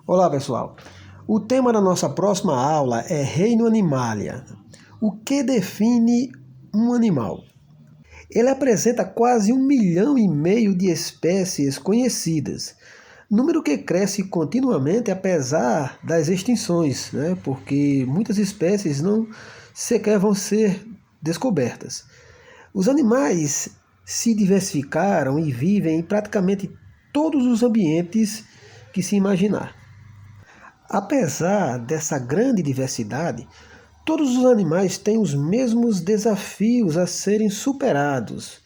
Olá, pessoal. O tema da nossa próxima aula é Reino Animalia. O que define um animal? Ele apresenta quase 1,5 milhão de espécies conhecidas, número que cresce continuamente apesar das extinções, porque muitas espécies não sequer vão ser descobertas. Os animais se diversificaram e vivem em praticamente todos os ambientes que se imaginar. Apesar dessa grande diversidade, todos os animais têm os mesmos desafios a serem superados.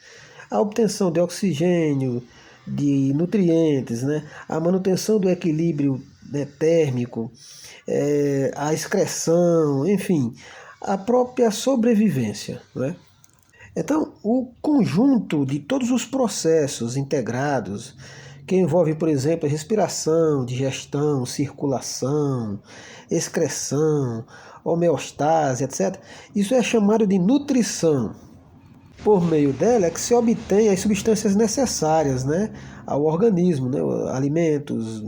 A obtenção de oxigênio, de nutrientes, a manutenção do equilíbrio térmico, a excreção, enfim, a própria sobrevivência. Então, o conjunto de todos os processos integrados, que envolve, por exemplo, a respiração, digestão, circulação, excreção, homeostase, etc., isso é chamado de nutrição. Por meio dela é que se obtém as substâncias necessárias ao organismo, alimentos,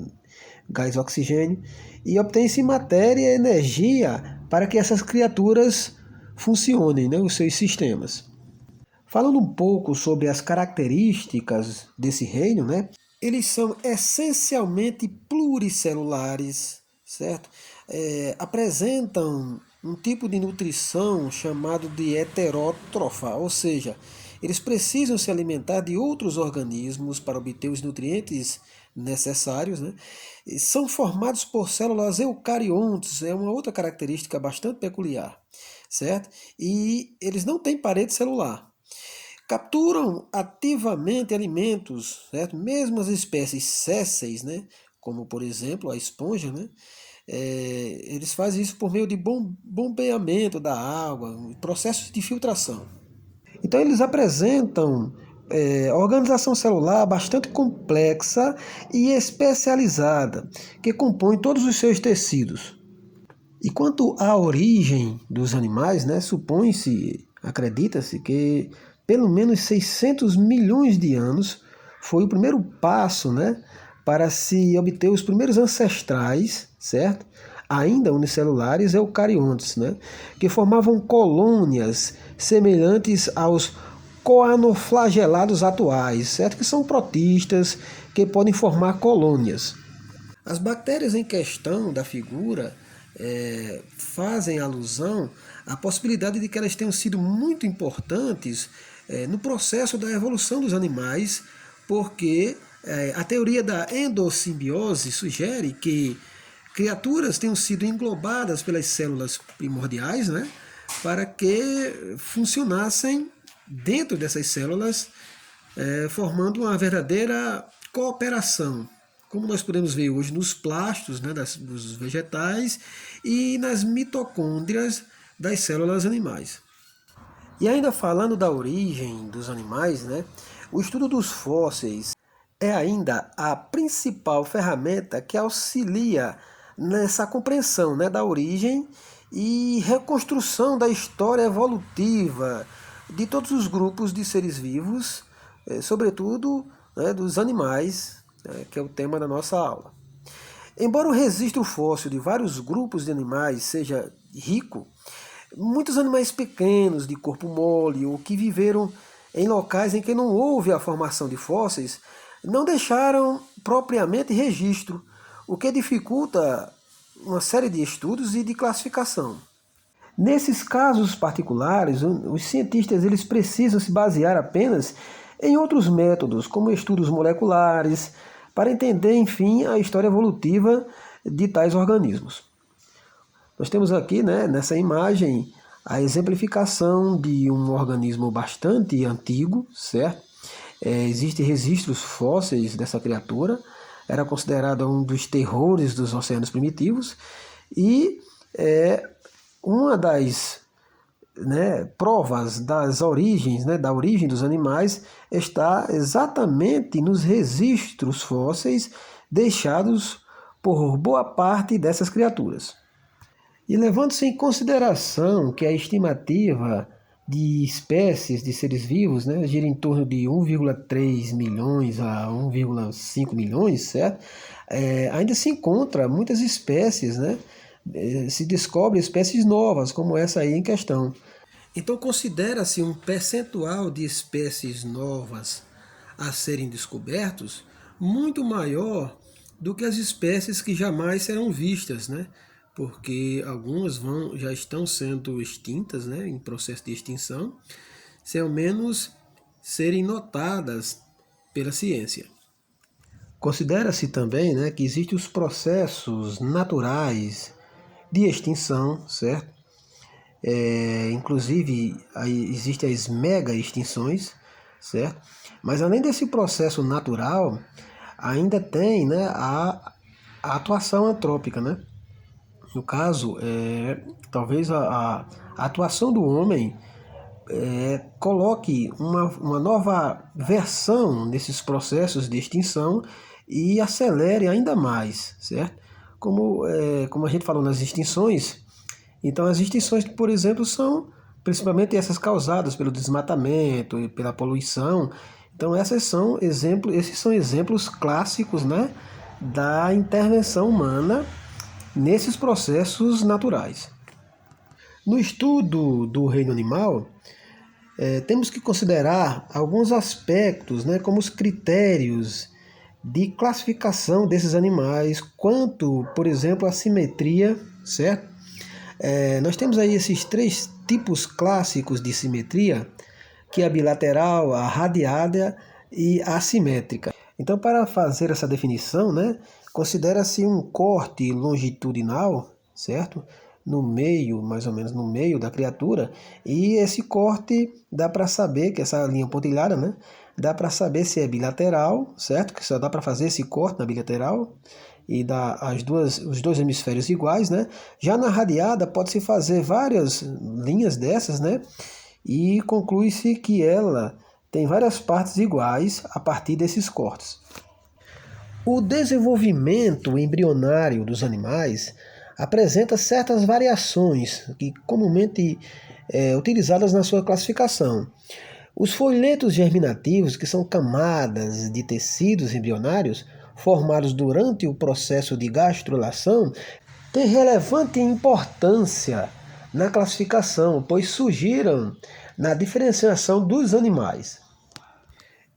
gás oxigênio, e obtém-se matéria e energia para que essas criaturas funcionem, os seus sistemas. Falando um pouco sobre as características desse reino, eles são essencialmente pluricelulares, certo? Apresentam um tipo de nutrição chamado de heterótrofa, ou seja, eles precisam se alimentar de outros organismos para obter os nutrientes necessários. E são formados por células eucariontes, é uma outra característica bastante peculiar, certo? E eles não têm parede celular. Capturam ativamente alimentos, certo? Mesmo as espécies sésseis, como por exemplo a esponja, eles fazem isso por meio de bombeamento da água, processos de filtração. Então eles apresentam organização celular bastante complexa e especializada, que compõe todos os seus tecidos. E quanto à origem dos animais, supõe-se, acredita-se que pelo menos 600 milhões de anos foi o primeiro passo para se obter os primeiros ancestrais, certo? Ainda unicelulares eucariontes, que formavam colônias semelhantes aos coanoflagelados atuais, certo? Que são protistas que podem formar colônias. As bactérias em questão da figura fazem alusão à possibilidade de que elas tenham sido muito importantes no processo da evolução dos animais, porque a teoria da endossimbiose sugere que criaturas tenham sido englobadas pelas células primordiais, para que funcionassem dentro dessas células, formando uma verdadeira cooperação, como nós podemos ver hoje nos plastos dos vegetais e nas mitocôndrias das células animais. E ainda falando da origem dos animais, o estudo dos fósseis é ainda a principal ferramenta que auxilia nessa compreensão da origem e reconstrução da história evolutiva de todos os grupos de seres vivos, sobretudo dos animais, que é o tema da nossa aula. Embora o registro fóssil de vários grupos de animais seja rico, muitos animais pequenos, de corpo mole, ou que viveram em locais em que não houve a formação de fósseis, não deixaram propriamente registro, o que dificulta uma série de estudos e de classificação. Nesses casos particulares, os cientistas eles precisam se basear apenas em outros métodos, como estudos moleculares, para entender, enfim, a história evolutiva de tais organismos. Nós temos aqui, nessa imagem, a exemplificação de um organismo bastante antigo, certo? Existem registros fósseis dessa criatura, era considerada um dos terrores dos oceanos primitivos, e uma das provas das origens, da origem dos animais, está exatamente nos registros fósseis deixados por boa parte dessas criaturas. E levando-se em consideração que a estimativa de espécies de seres vivos gira em torno de 1,3 milhões a 1,5 milhões, certo? ainda se encontra muitas espécies, né? Se descobre espécies novas, como essa aí em questão. Então considera-se um percentual de espécies novas a serem descobertos muito maior do que as espécies que jamais serão vistas, né? Porque algumas já estão sendo extintas, né, em processo de extinção, sem ao menos serem notadas pela ciência. Considera-se também, né, que existem os processos naturais de extinção, certo? Inclusive, existem as mega extinções, certo? Mas além desse processo natural, ainda tem, né, a atuação antrópica, né? No caso, talvez a atuação do homem coloque uma nova versão nesses processos de extinção e acelere ainda mais, certo? Como a gente falou nas extinções, então as extinções, por exemplo, são principalmente essas causadas pelo desmatamento e pela poluição. Então esses são exemplos clássicos, né, da intervenção humana nesses processos naturais. No estudo do reino animal, temos que considerar alguns aspectos, né, como os critérios de classificação desses animais, quanto, por exemplo, a simetria, certo? Nós temos aí esses 3 tipos clássicos de simetria, que é a bilateral, a radiada e a assimétrica. Então, para fazer essa definição, né, considera-se um corte longitudinal, certo? No meio, mais ou menos no meio da criatura, e esse corte dá para saber, que essa linha pontilhada, né, dá para saber se é bilateral, certo? Que só dá para fazer esse corte na bilateral e dá os dois hemisférios iguais, né? Já na radiada pode-se fazer várias linhas dessas, né? E conclui-se que ela tem várias partes iguais a partir desses cortes. O desenvolvimento embrionário dos animais apresenta certas variações que comumente utilizadas na sua classificação. Os folhetos germinativos, que são camadas de tecidos embrionários formados durante o processo de gastrulação, têm relevante importância na classificação, pois surgiram na diferenciação dos animais.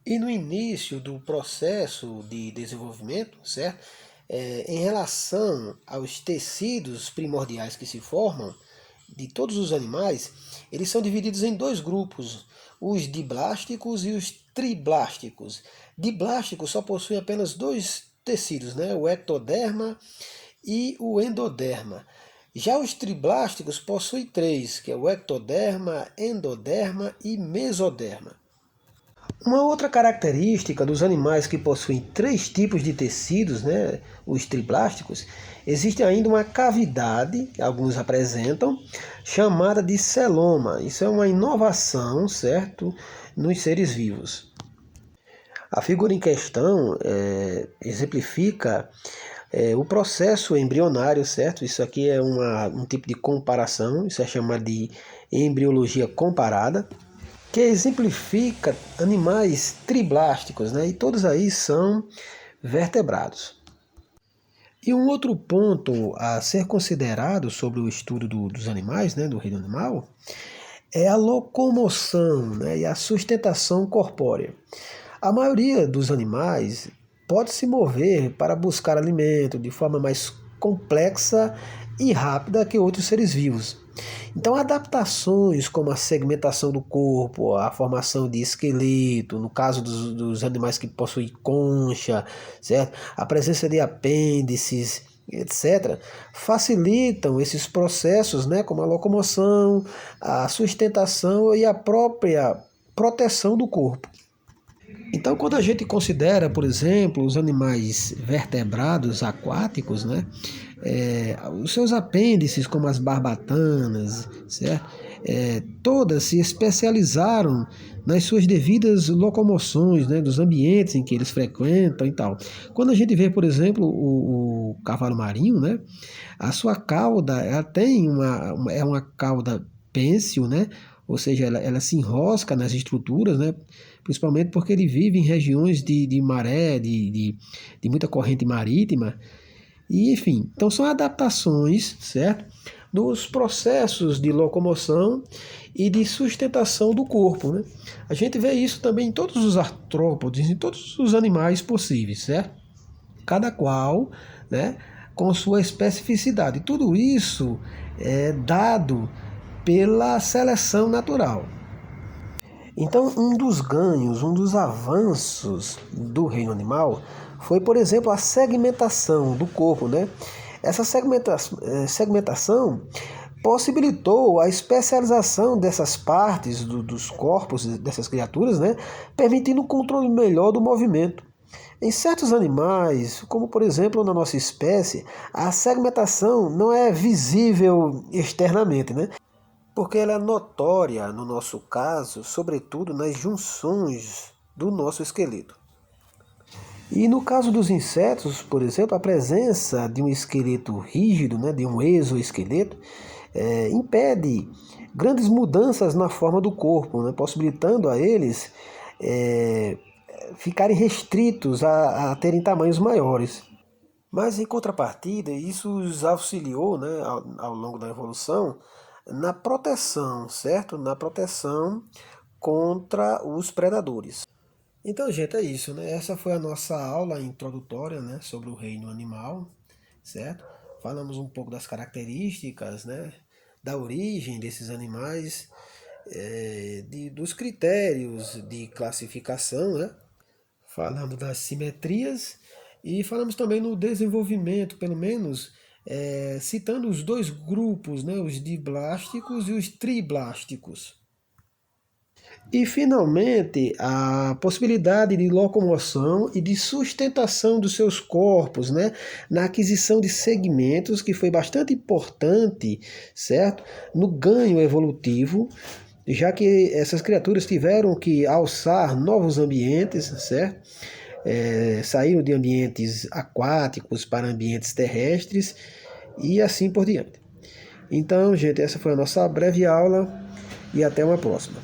E no início do processo de desenvolvimento, certo? Em relação aos tecidos primordiais que se formam de todos os animais, eles são divididos em 2 grupos, os diblásticos e os triblásticos. Diblásticos só possuem apenas 2 tecidos, né? O ectoderma e o endoderma. Já os triblásticos possuem 3, que é o ectoderma, endoderma e mesoderma. Uma outra característica dos animais que possuem 3 tipos de tecidos, né, os triblásticos, existe ainda uma cavidade, que alguns apresentam, chamada de celoma. Isso é uma inovação, certo, nos seres vivos. A figura em questão exemplifica o processo embrionário, certo? Isso aqui é um tipo de comparação, isso é chamado de embriologia comparada, que exemplifica animais triblásticos, né? E todos aí são vertebrados. E um outro ponto a ser considerado sobre o estudo dos animais, né, do reino animal, é a locomoção, né, e a sustentação corpórea. A maioria dos animais pode se mover para buscar alimento de forma mais complexa e rápida que outros seres vivos. Então, adaptações como a segmentação do corpo, a formação de esqueleto, no caso dos animais que possuem concha, certo? A presença de apêndices, etc., facilitam esses processos, né, como a locomoção, a sustentação e a própria proteção do corpo. Então, quando a gente considera, por exemplo, os animais vertebrados aquáticos, né, os seus apêndices, como as barbatanas, certo? Todas se especializaram nas suas devidas locomoções, né, dos ambientes em que eles frequentam e tal. Quando a gente vê, por exemplo, o cavalo marinho, né, a sua cauda ela tem uma cauda pêncil, né, ou seja, ela se enrosca nas estruturas, né? Principalmente porque ele vive em regiões de maré, de muita corrente marítima, e enfim, então são adaptações, certo? Dos processos de locomoção e de sustentação do corpo, né? A gente vê isso também em todos os artrópodes, em todos os animais possíveis, certo? Cada qual, né, com sua especificidade. Tudo isso é dado pela seleção natural. Então, um dos ganhos, um dos avanços do reino animal foi, por exemplo, a segmentação do corpo, né? Essa segmentação possibilitou a especialização dessas partes dos corpos dessas criaturas, né? Permitindo um controle melhor do movimento. Em certos animais, como por exemplo na nossa espécie, a segmentação não é visível externamente, né? Porque ela é notória, no nosso caso, sobretudo nas junções do nosso esqueleto. E no caso dos insetos, por exemplo, a presença de um esqueleto rígido, né, de um exoesqueleto, impede grandes mudanças na forma do corpo, né, possibilitando a eles ficarem restritos a terem tamanhos maiores. Mas em contrapartida, isso os auxiliou, né, ao longo da evolução na proteção, certo? Na proteção contra os predadores. Então, gente, é isso, né? Essa foi a nossa aula introdutória, né, sobre o reino animal, certo? Falamos um pouco das características, né, da origem desses animais, dos critérios de classificação, né? Falamos das simetrias e falamos também no desenvolvimento, pelo menos citando os dois grupos, né, os diblásticos e os triblásticos. E, finalmente, a possibilidade de locomoção e de sustentação dos seus corpos, né, na aquisição de segmentos, que foi bastante importante, certo? No ganho evolutivo, já que essas criaturas tiveram que alçar novos ambientes, certo? Saíram de ambientes aquáticos para ambientes terrestres e assim por diante. Então, gente, essa foi a nossa breve aula e até uma próxima.